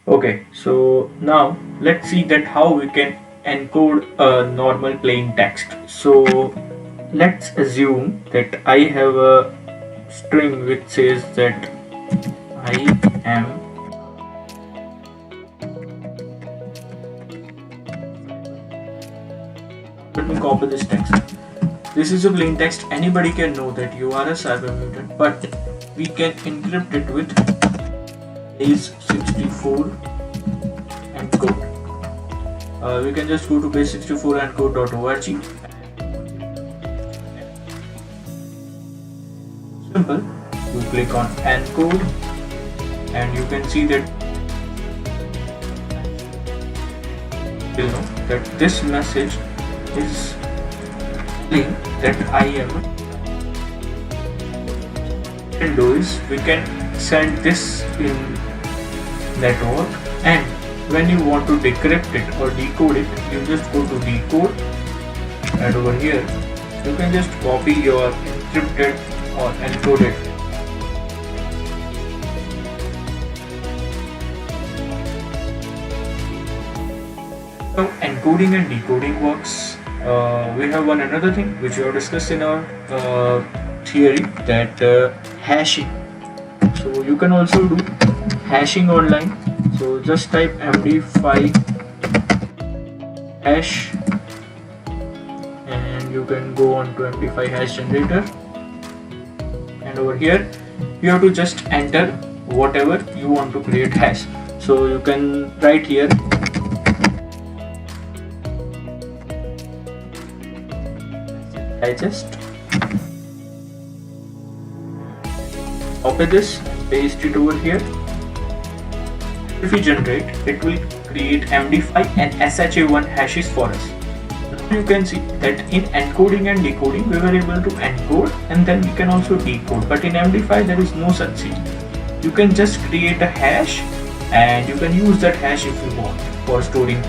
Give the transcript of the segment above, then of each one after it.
Okay, so now let's see that how we can encode a normal plain text. So let's assume that I have a string which says that I am. Let me copy this text. This is a plain text. Anybody can know that you are a cyber mutant, but we can encrypt it with base64 encode. We can just go to base64encode.org. Simple. You click on encode, and you can see that this message is saying that I am. What we can do is we can send this in network, and when you want to decrypt it or decode it, you just go to decode, and over here you can just copy your encrypted or encoded. How encoding and decoding works. We have one another thing which we have discussed in our theory, that hashing. So you can also do hashing online. So just type md5 hash, and you can go on to md5 hash generator, and over here you have to just enter whatever you want to create hash. So you can write here I just copy this, paste it over here. If we generate, it will create MD5 and SHA1 hashes for us. Now you can see that in encoding and decoding, we were able to encode and then we can also decode. But in MD5, there is no such thing. You can just create a hash and you can use that hash if you want for storing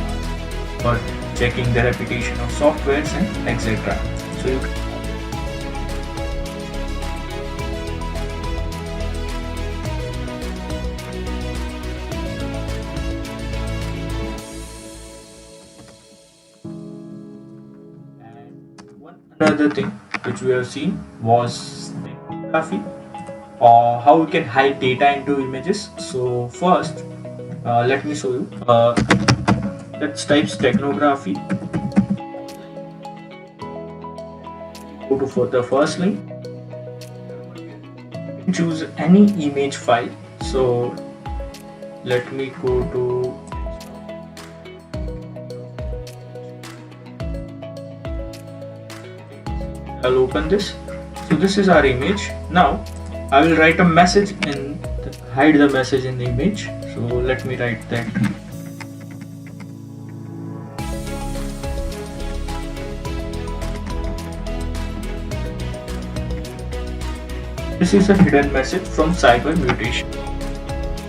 or checking the reputation of softwares and etc. So you can another thing which we have seen was steganography, or how we can hide data into images. So first, let me show you. Let's type steganography. Go to for the first link. Choose any image file. So let me go to I'll open this. So this is our image. Now I will write a message and hide the message in the image. So let me write that. This is a hidden message from cyber mutation.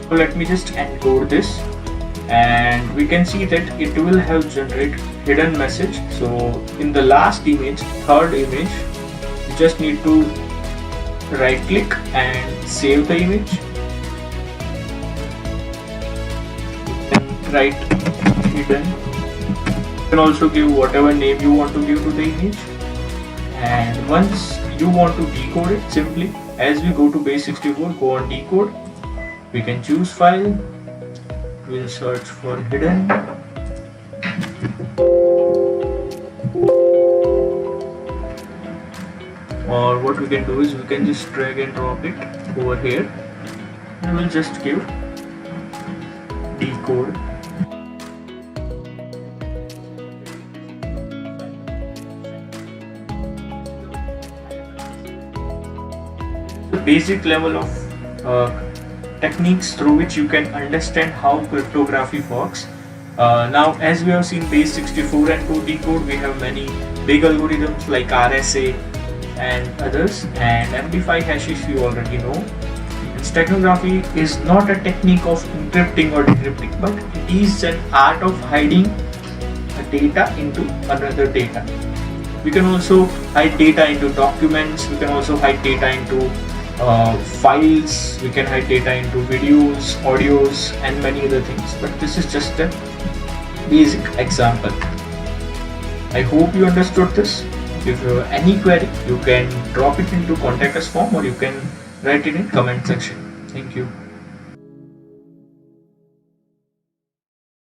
So let me just encode this, and we can see that it will help generate hidden message. So in the last image, third image, you just need to right click and save the image. Write hidden. You can also give whatever name you want to give to the image, and once you want to decode it, simply as we go to base64, go on decode. We can choose file. We'll search for hidden. Or what we can do is we can just drag and drop it over here, and we'll just give decode. The basic level of techniques through which you can understand how cryptography works. Now, as we have seen base64 and code decode, we have many big algorithms like RSA and others, and MD5 hashes you already know. And steganography is not a technique of encrypting or decrypting, but it is an art of hiding a data into another data. We can also hide data into documents. We can also hide data into files, we can hide data into videos, audios, and many other things, but this is just a basic example. I hope you understood this. If you have any query, you can drop it into contact us form, or you can write it in comment section. Thank you.